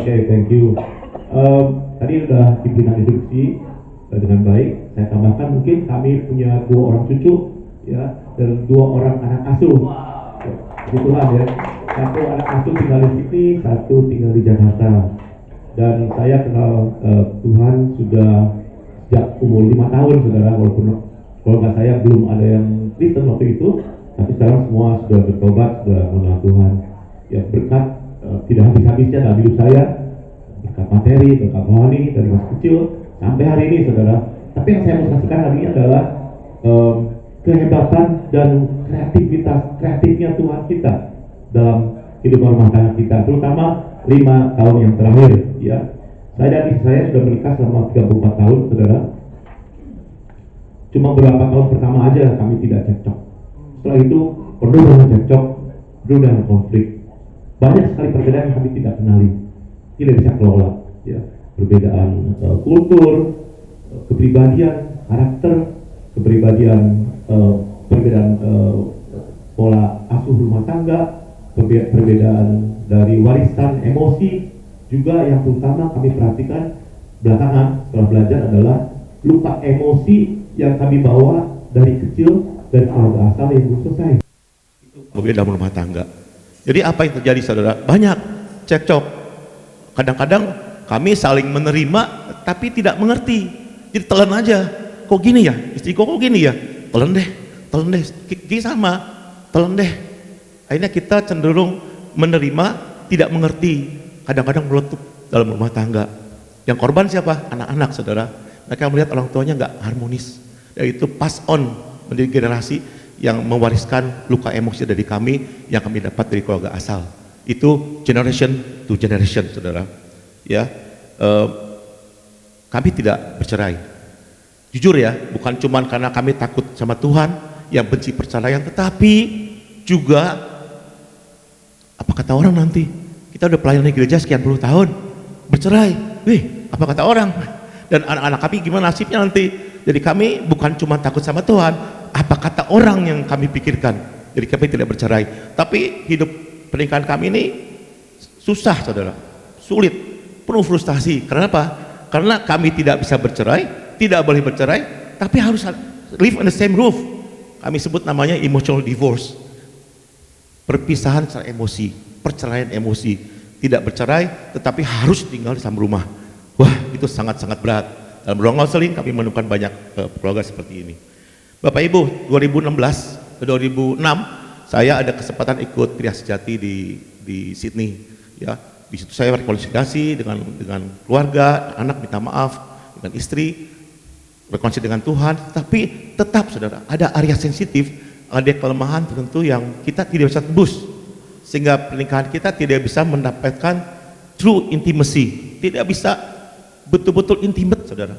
Oke, thank you. Tadi sudah diberikan instruksi dengan baik. Saya tambahkan mungkin kami punya 2 orang cucu, ya, dan 2 orang anak asuh. Puji Tuhan ya. 1 anak asuh tinggal di sini, 1 tinggal di Jakarta. Dan saya kenal Tuhan sudah sejak umur 5 tahun, saudara. Walaupun keluarga saya belum ada yang Kristen waktu itu, tapi sekarang semua sudah bertobat, sudah mengenal Tuhan. Ya, berkat tidak habis-habisnya dalam hidup saya, berkat materi, berkat rohani dari masa kecil sampai hari ini, saudara. Tapi yang saya mau saksikan hari ini adalah kehebatan dan kreatifnya Tuhan kita dalam kehidupan rumah tangga kita, terutama 5 tahun yang terakhir. Ya, saya dan istri saya sudah menikah selama 34 tahun, saudara. Cuma beberapa tahun pertama aja kami tidak cekcok. Setelah itu penuh dengan cekcok, penuh dengan konflik. Banyak sekali perbedaan yang kami tidak kenali, tidak bisa kelola. Ya, perbedaan kultur, kepribadian, karakter, perbedaan pola asuh rumah tangga, perbedaan dari warisan emosi, juga yang terutama kami perhatikan belakangan setelah belajar adalah luka emosi yang kami bawa dari kecil, dari keluarga asal yang belum selesai. Berbeda dalam rumah tangga. Jadi apa yang terjadi, saudara? Banyak cekcok. Kadang-kadang kami saling menerima tapi tidak mengerti. Jadi telan aja. Kok gini ya? Istriku kok gini ya? Telan deh. Gini sama. Telan deh. Akhirnya kita cenderung menerima, tidak mengerti. Kadang-kadang meletup dalam rumah tangga. Yang korban siapa? Anak-anak, saudara. Mereka melihat orang tuanya nggak harmonis. Yaitu pass on menjadi generasi yang mewariskan luka emosi dari kami yang kami dapat dari keluarga asal. Itu generation to generation, saudara. Ya, kami tidak bercerai. Jujur ya, bukan cuma karena kami takut sama Tuhan yang benci perceraian, tetapi juga apa kata orang nanti? Kita udah pelayanan di gereja sekian puluh tahun, bercerai. Apa kata orang? Dan anak-anak kami gimana nasibnya nanti? Jadi kami bukan cuma takut sama Tuhan, apa kata orang yang kami pikirkan. Jadi kami tidak bercerai. Tapi hidup pernikahan kami ini susah, saudara, sulit, penuh frustasi. Kenapa? Karena kami tidak bisa bercerai, tidak boleh bercerai, tapi harus live on the same roof. Kami sebut namanya emotional divorce, perpisahan secara emosi, perceraian emosi. Tidak bercerai tetapi harus tinggal di sama rumah. Wah, itu sangat-sangat berat. Dalam ruang konseling kami menemukan banyak keluarga seperti ini. Bapak Ibu, 2006 saya ada kesempatan ikut Pria Sejati di Sydney. Ya, di situ saya rekonsiliasi dengan keluarga, anak minta maaf, dengan istri, rekonsiliasi dengan Tuhan. Tapi tetap, saudara, ada area sensitif, ada kelemahan tertentu yang kita tidak bisa tebus, sehingga pernikahan kita tidak bisa mendapatkan true intimacy, tidak bisa betul-betul intimate, saudara.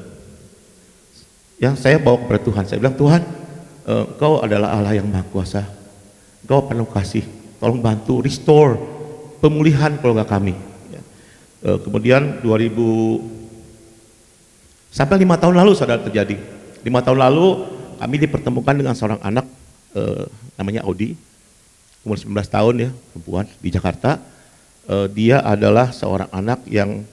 Yang saya bawa kepada Tuhan, saya bilang, Tuhan, Engkau adalah Allah yang Maha Kuasa, Engkau penuh kasih, tolong bantu restore pemulihan keluarga kami. Kemudian 2000 sampai 5 tahun lalu, saudara, terjadi. 5 tahun lalu kami dipertemukan dengan seorang anak namanya Audi, umur 19 tahun ya, perempuan di Jakarta. Dia adalah seorang anak yang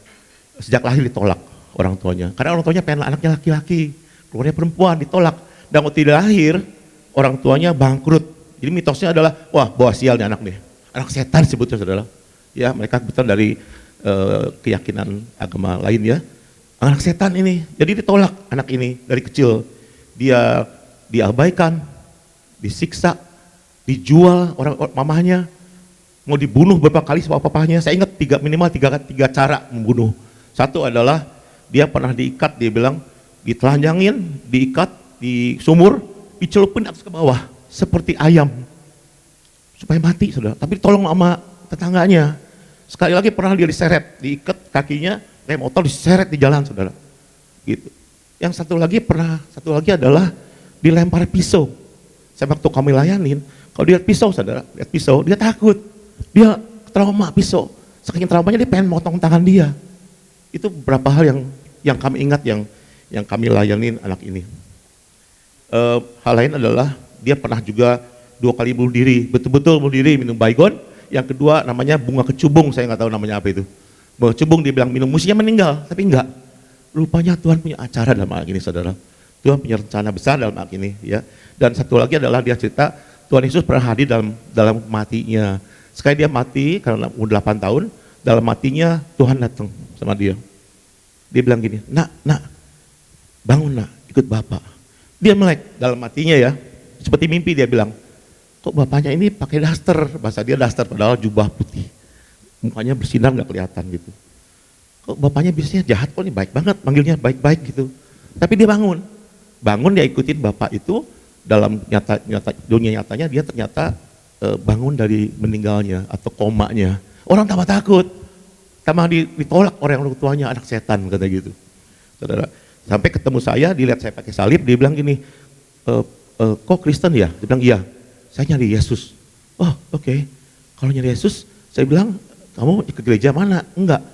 sejak lahir ditolak orang tuanya, karena orang tuanya pengen anaknya laki-laki, keluarnya perempuan, ditolak. Dan waktu tidak lahir, orang tuanya bangkrut. Jadi mitosnya adalah, wah, bawa sial nih anak nih, anak setan sebutnya, saudara. Ya, mereka kebetulan dari keyakinan agama lain ya, anak setan ini. Jadi ditolak anak ini dari kecil. Dia diabaikan, disiksa, dijual orang mamahnya, mau dibunuh beberapa kali sama papahnya. Saya ingat minimal tiga cara membunuh. Satu adalah dia pernah diikat, dia bilang ditelanjangin, diikat di sumur, dicelupin atas ke bawah seperti ayam supaya mati, saudara. Tapi ditolong sama tetangganya. Sekali lagi pernah dia diseret, diikat kakinya, kayak motor diseret di jalan, saudara. Gitu. Yang satu lagi adalah dilempar pisau. Saya waktu kami layanin, kalau dia lihat pisau, saudara, lihat pisau, dia takut, dia trauma pisau. Saking traumanya dia pengen motong tangan dia. Itu beberapa hal yang kami ingat yang kami layanin anak ini. Hal lain adalah dia pernah juga 2 kali bunuh diri, betul-betul bunuh diri, minum baygon. Yang kedua namanya bunga kecubung, saya nggak tahu namanya apa itu. Bercebung dia bilang minum, mestinya meninggal, tapi enggak. Rupanya Tuhan punya acara dalam hal ini, saudara. Tuhan punya rencana besar dalam hal ini, ya. Dan satu lagi adalah dia cerita Tuhan Yesus pernah hadir dalam matinya. Sekali dia mati karena umur 8 tahun, dalam matinya Tuhan datang sama dia. Dia bilang gini, nak, bangun nak, ikut Bapak. Dia melek dalam matinya ya, seperti mimpi dia bilang, kok bapaknya ini pakai daster, bahasa dia daster padahal jubah putih. Mukanya bersinar nggak kelihatan gitu. Kok bapaknya biasanya jahat, kok ini baik banget, manggilnya baik-baik gitu. Tapi dia bangun dia ikutin bapak itu dalam dunia nyatanya dia ternyata bangun dari meninggalnya atau komanya. Orang tambah takut, tambah ditolak orang tuanya, anak setan kata gitu. Saudara, sampai ketemu saya, dilihat saya pakai salib, dia bilang gini, kok Kristen ya? Dia bilang iya, saya nyari Yesus. Oh oke. Kalau nyari Yesus, saya bilang kamu ke gereja mana? Enggak.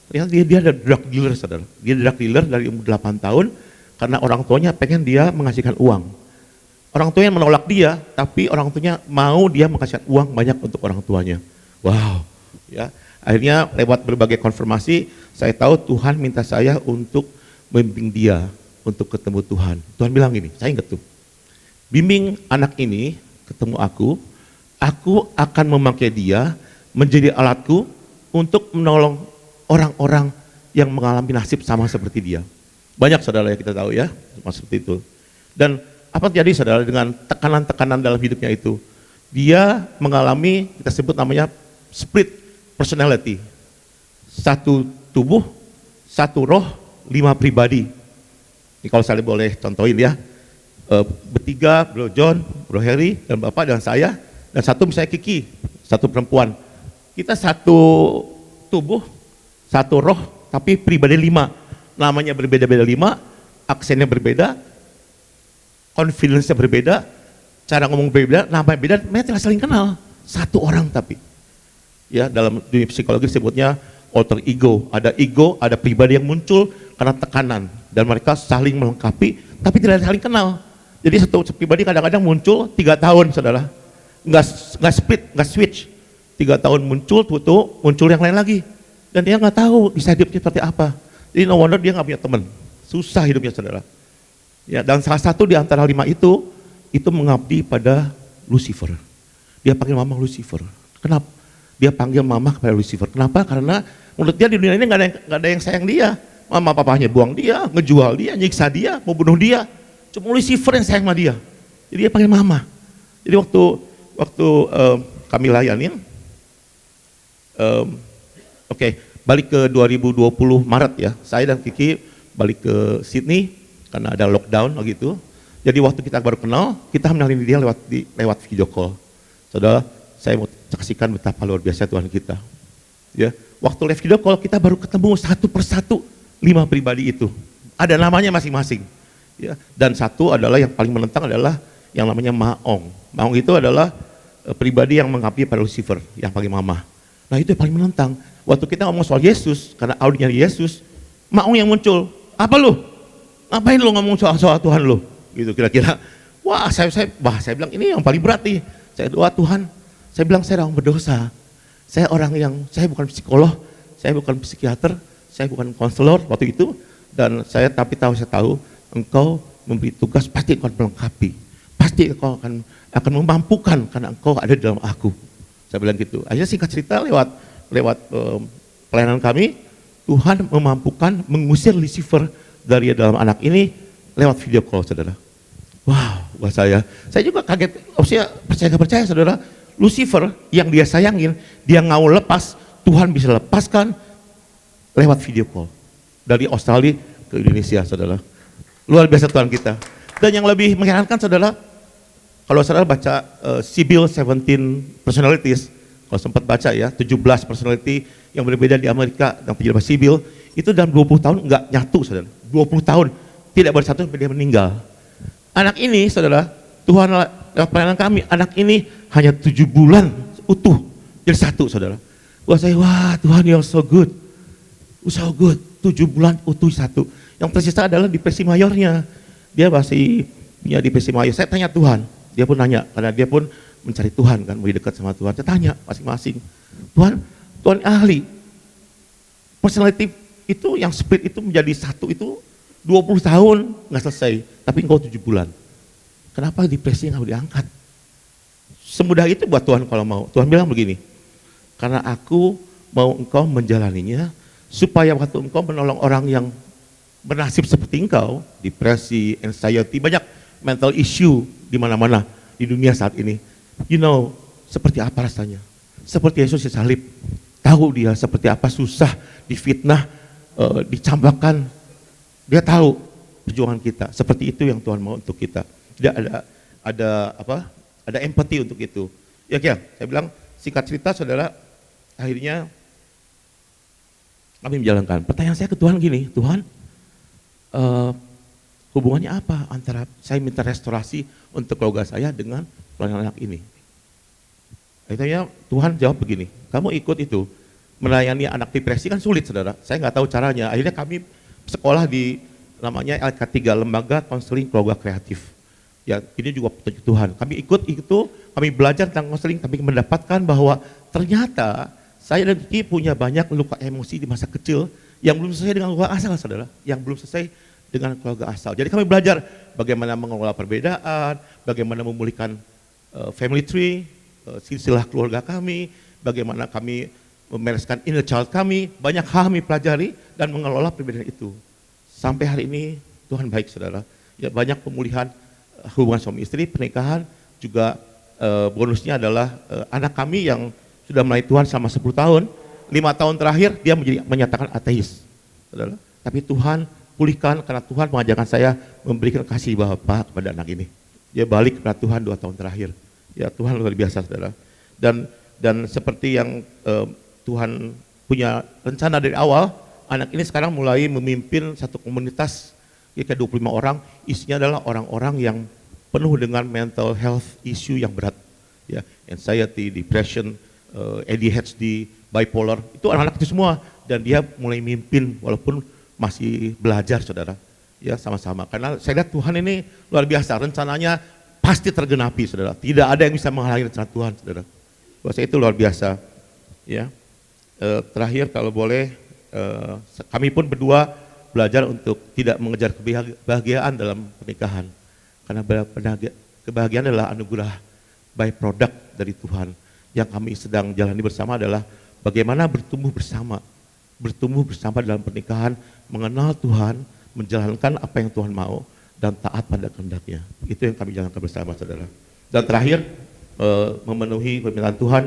Ternyata dia ada drug dealer, saudara. Dia drug dealer dari umur 8 tahun karena orang tuanya pengen dia menghasilkan uang. Orang tuanya menolak dia, tapi orang tuanya mau dia menghasilkan uang banyak untuk orang tuanya. Wow, ya. Akhirnya lewat berbagai konfirmasi, saya tahu Tuhan minta saya untuk membimbing dia untuk ketemu Tuhan. Tuhan bilang gini, saya ingat tuh, bimbing anak ini ketemu aku akan memakai dia menjadi alatku untuk menolong orang-orang yang mengalami nasib sama seperti dia. Banyak saudara yang kita tahu ya, seperti itu. Dan apa terjadi saudara dengan tekanan-tekanan dalam hidupnya itu? Dia mengalami, kita sebut namanya split personality. Satu tubuh, satu roh, 5 pribadi. Ini kalau saya boleh contohin ya, bertiga, Bro John, Bro Harry, dan Bapak dan saya, dan satu misalnya Kiki, satu perempuan. Kita satu tubuh, satu roh, tapi pribadi 5. Namanya berbeda-beda 5, aksennya berbeda, confidence-nya berbeda, cara ngomong berbeda, namanya beda, mereka tidak saling kenal. Satu orang tapi. Ya, dalam dunia psikologi disebutnya alter ego. Ada pribadi yang muncul karena tekanan. Dan mereka saling melengkapi, tapi tidak saling kenal. Jadi satu pribadi kadang-kadang muncul 3 tahun, saudara. Nggak split, nggak switch. 3 tahun muncul, muncul yang lain lagi. Dan dia nggak tahu bisa hidupnya seperti apa. Jadi no wonder dia nggak punya teman. Susah hidupnya, saudara. Ya, dan salah satu di antara 5 itu mengabdi pada Lucifer. Dia panggil mama Lucifer. Kenapa? Dia panggil mama kepada Lucifer. Kenapa? Karena menurut dia di dunia ini nggak ada yang sayang dia. Mama papahnya buang dia, ngejual dia, nyiksa dia, mau bunuh dia. Cuma Lucifer yang sayang sama dia. Jadi dia panggil mama. Jadi waktu kami layanin, balik ke 2020 Maret ya, saya dan Kiki balik ke Sydney karena ada lockdown gitu. Jadi waktu kita baru kenal, kita mengenali dia lewat video call. Saudara, saya mau saksikan betapa luar biasa Tuhan kita. Ya, waktu live video call kita baru ketemu satu persatu 5 pribadi itu. Ada namanya masing-masing. Ya, dan satu adalah yang paling menentang adalah yang namanya Maong. Maong itu adalah pribadi yang mengabdi pada Lucifer, yang paling mama. Nah itu yang paling menentang. Waktu kita ngomong soal Yesus, karena audionya Yesus, Maong yang muncul. Apa lu? Ngapain lu ngomong soal Tuhan lu? Gitu kira-kira. Wah saya bilang ini yang paling berat nih. Saya doa Tuhan, saya bilang saya orang berdosa. Saya bukan psikolog, saya bukan psikiater, saya bukan konselor waktu itu. Dan saya tahu engkau memberi tugas, pasti engkau akan melengkapi. Pasti engkau akan memampukan karena engkau ada di dalam aku. Saya bilang gitu. Akhirnya singkat cerita lewat pelayanan kami, Tuhan memampukan mengusir Lucifer dari dalam anak ini lewat video call, saudara. Wow, buat saya juga kaget. Maksudnya percaya saudara, Lucifer yang dia sayangin, dia mau lepas, Tuhan bisa lepaskan lewat video call. Dari Australia ke Indonesia, saudara. Luar biasa Tuhan kita. Dan yang lebih mengherankan, saudara, kalau saudara baca Sibyl 17 Personalities, kalau sempat baca ya, 17 personality yang berbeda di Amerika, yang terjadi Sibyl, itu dalam 20 tahun enggak nyatu, saudara. 20 tahun, tidak bersatu sampai dia meninggal. Anak ini, saudara, Tuhan lewat pelayanan kami, anak ini hanya 7 bulan utuh, jadi satu, saudara. Wah Tuhan, you're so good. So good, 7 bulan utuh satu. Yang tersisa adalah depresi mayornya. Dia masih punya depresi mayor. Saya tanya Tuhan, dia pun nanya, karena dia pun mencari Tuhan kan, mau dekat sama Tuhan. Saya tanya masing-masing, Tuhan ahli, personality itu yang split itu menjadi satu itu 20 tahun nggak selesai, tapi engkau 7 bulan. Kenapa depresi nggak diangkat? Semudah itu buat Tuhan kalau mau. Tuhan bilang begini, karena aku mau engkau menjalaninya, supaya waktu engkau menolong orang yang bernasib seperti engkau, depresi, anxiety, banyak mental issue di mana-mana di dunia saat ini. You know, seperti apa rasanya? Seperti Yesus disalib, tahu dia seperti apa susah, difitnah, dicampakkan. Dia tahu perjuangan kita. Seperti itu yang Tuhan mau untuk kita. Tidak ada empati untuk itu. Ya, saya bilang singkat cerita saudara, akhirnya kami menjalankan. Pertanyaan saya ke Tuhan gini, Tuhan, hubungannya apa antara saya minta restorasi untuk keluarga saya dengan pelayanan anak ini? Akhirnya Tuhan jawab begini, kamu ikut itu, melayani anak depresi kan sulit saudara, saya nggak tahu caranya. Akhirnya kami sekolah di namanya LK3, Lembaga Konseling Keluarga Kreatif. Ya, ini juga petunjuk Tuhan. Kami ikut itu, kami belajar tentang konseling, kami mendapatkan bahwa ternyata saya dan Kiki punya banyak luka emosi di masa kecil yang belum selesai dengan keluarga asal, saudara. Yang belum selesai dengan keluarga asal. Jadi kami belajar bagaimana mengelola perbedaan, bagaimana memulihkan family tree, silsilah keluarga kami, bagaimana kami membereskan inner child kami. Banyak hal kami pelajari dan mengelola perbedaan itu. Sampai hari ini Tuhan baik, saudara. Ya, banyak pemulihan hubungan suami istri, pernikahan, juga bonusnya adalah anak kami yang sudah melayani Tuhan selama 10 tahun, 5 tahun terakhir dia menyatakan ateis. Saudara. Tapi Tuhan pulihkan karena Tuhan mengajarkan saya memberikan kasih Bapa kepada anak ini. Dia balik kepada Tuhan 2 tahun terakhir. Ya, Tuhan luar biasa, saudara. Dan seperti yang Tuhan punya rencana dari awal, anak ini sekarang mulai memimpin satu komunitas kira 25 orang, isinya adalah orang-orang yang penuh dengan mental health issue yang berat. Ya, anxiety, depression, ADHD, bipolar, itu anak-anak itu semua. Dan dia mulai mimpin walaupun masih belajar, saudara. Ya, sama-sama. Karena saya lihat Tuhan ini luar biasa, rencananya pasti tergenapi, saudara. Tidak ada yang bisa menghalangi rencana Tuhan, saudara. Buat saya itu luar biasa. Ya, terakhir kalau boleh, kami pun berdua belajar untuk tidak mengejar kebahagiaan dalam pernikahan. Karena kebahagiaan adalah anugerah by product dari Tuhan. Yang kami sedang jalani bersama adalah bagaimana bertumbuh bersama dalam pernikahan, mengenal Tuhan, menjalankan apa yang Tuhan mau, dan taat pada kehendaknya. Itu yang kami jalankan bersama, saudara. Dan terakhir, memenuhi permintaan Tuhan,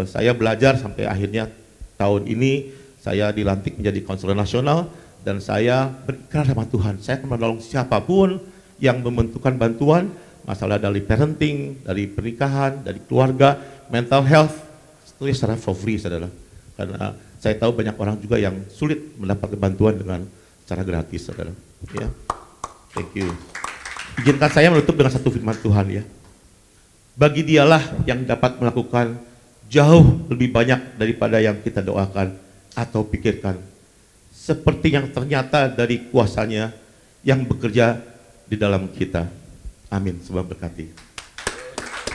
saya belajar sampai akhirnya tahun ini saya dilantik menjadi konselor nasional. Dan saya berikrar sama Tuhan, saya akan menolong siapapun yang membutuhkan bantuan, masalah dari parenting, dari pernikahan, dari keluarga, mental health, itu secara for free, saudara. Karena saya tahu banyak orang juga yang sulit mendapatkan bantuan dengan cara gratis, saudara. Ya, thank you. Izinkan saya menutup dengan satu firman Tuhan, ya. Bagi dialah yang dapat melakukan jauh lebih banyak daripada yang kita doakan atau pikirkan, seperti yang ternyata dari kuasanya yang bekerja di dalam kita. Amin. Sebab berkati.